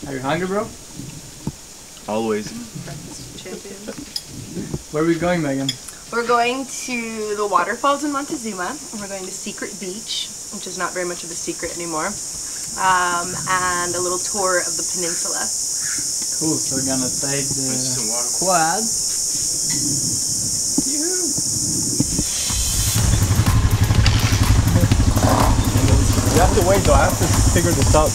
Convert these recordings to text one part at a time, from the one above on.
Are you hungry, bro? Always. Breakfast champion. Where are we going, Megan? We're going to the waterfalls in Montezuma, and we're going to Secret Beach, which is not very much of a secret anymore, and a little tour of the peninsula. Cool, so we're gonna take the quad. You have to wait though, I have to figure this out.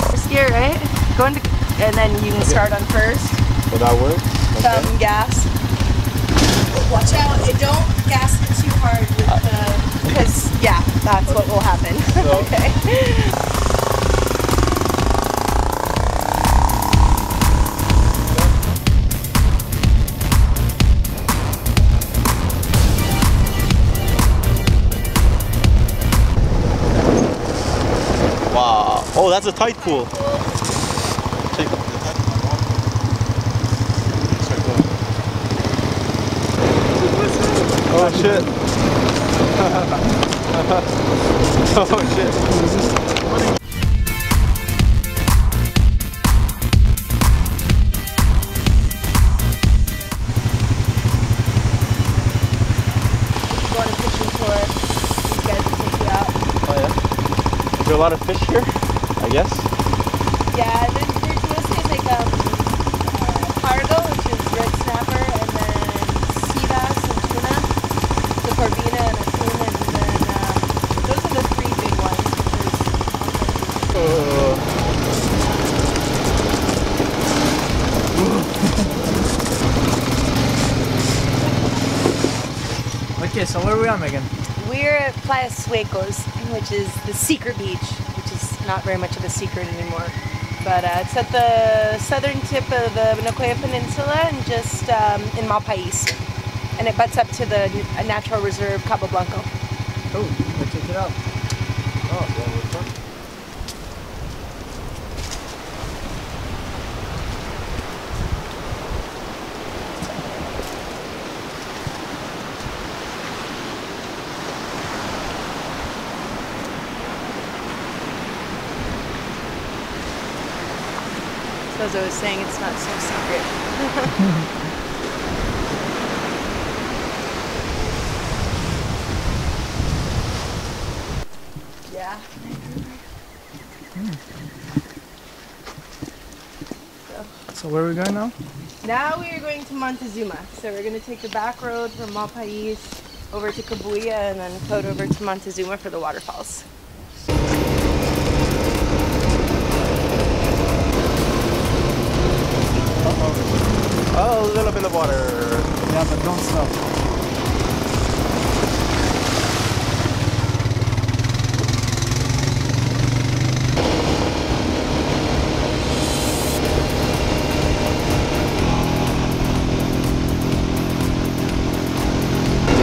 You're scared, right? Go into, and then you can start on first. Will that work? Some gas. Watch out, don't gas it too hard with the, because yeah, that's what will happen. Okay. Wow. Oh, that's a tide pool. Check the tide pool. Oh shit. Oh shit. Go on a fishing tour. These guys will take you out. Oh yeah. Is there a lot of fish here? I guess. Yeah, there's mostly like cargo, which is red snapper, and then sea bass and tuna, the corvina and atún, and then those are the three big ones. Okay, so where are we at, Megan? We're at Playa Suecos, which is the secret beach, which is not very much of a secret anymore. But it's at the southern tip of the Nicoya Peninsula and just in Malpais. And it butts up to the natural reserve Cabo Blanco. Oh, let's check it out. Oh, yeah, we're fun. So as I was saying, it's not so secret. Yeah. So where are we going now? Now we are going to Montezuma. So we're going to take the back road from Malpais over to Cabuya and then float over to Montezuma for the waterfalls. Oh, a little bit in the water. Yeah, but don't stop.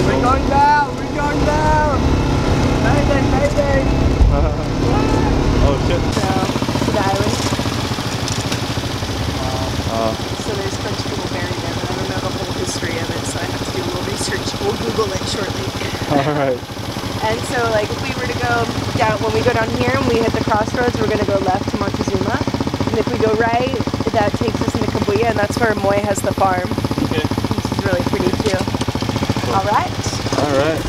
We're going down! We're going down! Mayday! Mayday! Oh shit. So, to the island. Oh. So there's a bunch of people buried there, but I don't know the whole history of it, so I have to do a little research. We'll Google it shortly. Alright. And so, like, if we were to go down, when we go down here and we hit the crossroads, we're going to go left to Montezuma. And if we go right, that takes us into Cabuya, and that's where Moy has the farm. Okay. Which is really pretty, too. Cool. Alright. Alright.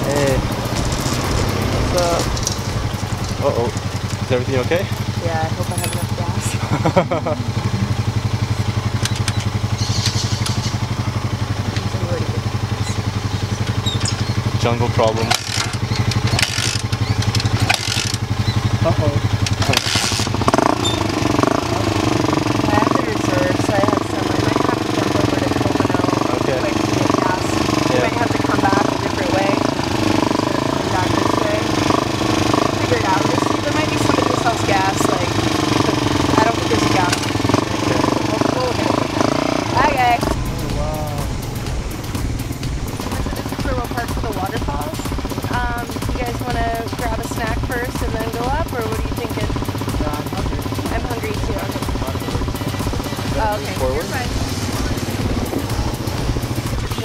Hey. What's up? Uh-oh. Is everything okay? Yeah, I hope I have enough gas. Jungle problems. Uh-oh. I have the reserves, I have some. I might have to jump over to Covino Okay. quick to get gas. I Yeah. might have to come back a different way instead of coming back this way. Figure it out. There might be somebody who sells gas, like, I don't think there's a gas. We'll get it. Okay. Oh, wow. This is where we'll park for the waterfalls. You guys want to grab a snack first and then go up, or what are you thinking? Yeah, I'm hungry. I'm hungry too. Oh, okay. Forward? You're fine.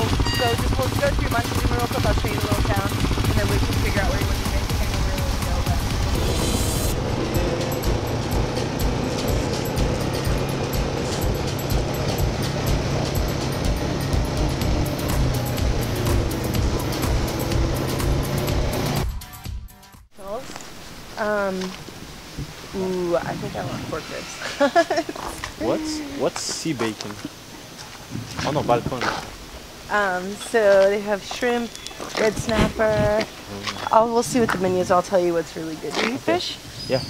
We'll go through Montezuma real quick. I'll show you the little town, and then we Ooh, I think I want pork ribs. What's sea bacon? Oh no, balcon. So they have shrimp, red snapper. We'll see what the menu is. I'll tell you what's really good. Do you eat fish? Yeah.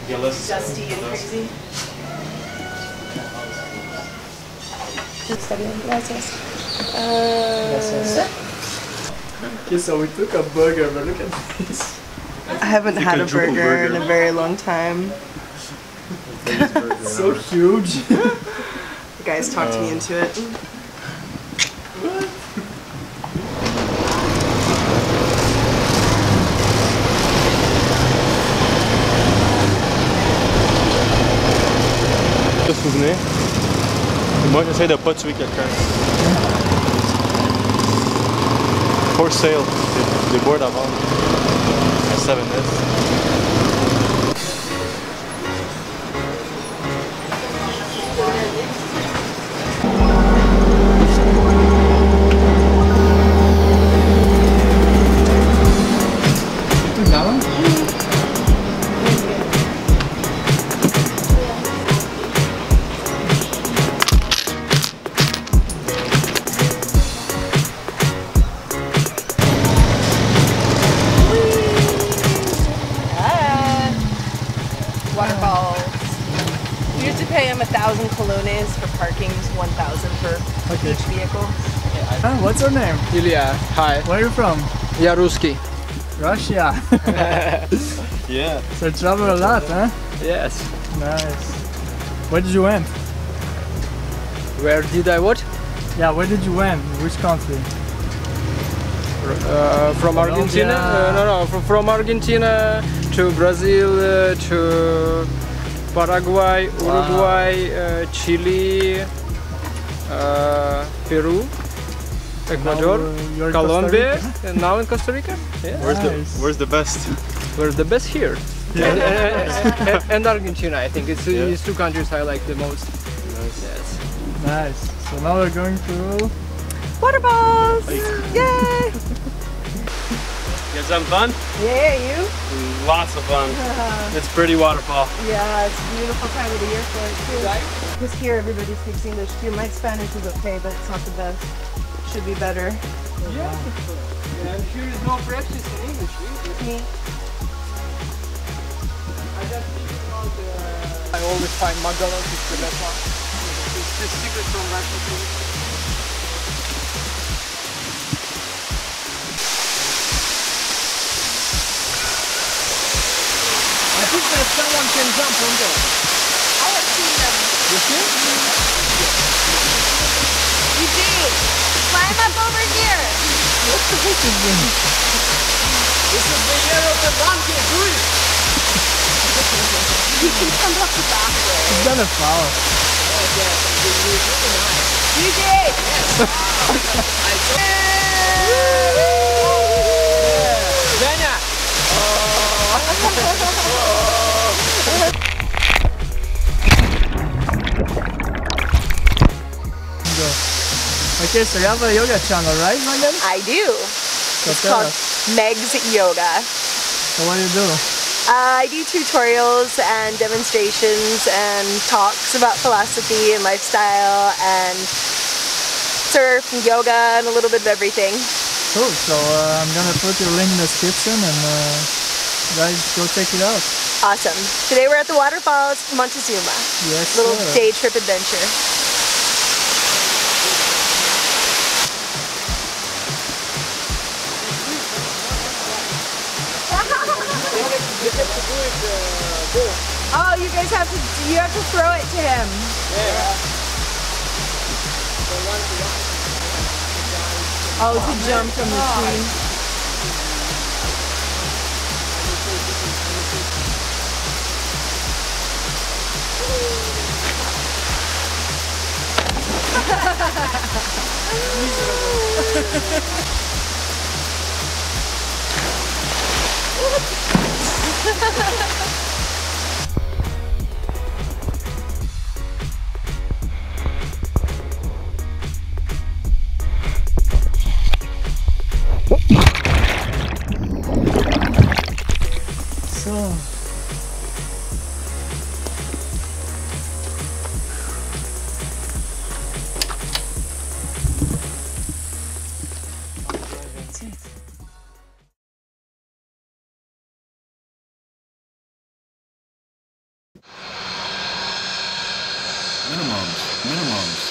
Dusty and crazy. Gracias. Okay, so we took a burger, but look at this. I haven't had a burger in a very long time. So huge. The guys talked me into it. Te souvenez? Moi j'essaie de pas tuer quelqu'un. For sale, des boards à vendre. À 7S. Waterfalls. You have to pay them 1,000 colones for parking, 1,000 for each vehicle. What's your name? Ilya, hi. Where are you from? Я русский. Russia. Yeah. So you travel a lot, huh? Yes. Nice. Where did you went? Where did I what? Yeah, where did you went? Which country? From Argentina? No, from Argentina to Brazil, to Paraguay, Uruguay, Chile, Peru, Ecuador, You're in Colombia, Costa Rica? and now in Costa Rica. Yeah. Where's the best? We're the best here. And Argentina, I think. It's these two countries I like the most. Nice. Yes. Nice. So now we're going to... Waterfalls! Yay! You guys having fun? Yeah, you? Lots of fun. It's a pretty waterfall. Yeah, it's a beautiful time of the year for it too. Because here everybody speaks English too. My Spanish is okay, but it's not the best. Should be better. Yeah. I'm sure there's no practice in English. Me? I always find McDonald's is the best one. It's the secret from Russian food. I think that someone can jump on there. I have seen them. You see? You did! Climb up over here! This is the year of the donkey. Do it! You can come up the back way. It's gonna fall. You did! Venya! Okay, so you have a yoga channel, right, Megan? I do. So It's tell called us. Meg's Yoga. So what do you do? I do tutorials and demonstrations and talks about philosophy and lifestyle and surf and yoga and a little bit of everything. Cool, so I'm gonna put your link in the description and guys, go check it out. Awesome. Today we're at the waterfalls, Montezuma. Yes, Little sir. day trip adventure. Oh, you guys have to throw it to him. Oh, to jump from the tree. So minimums.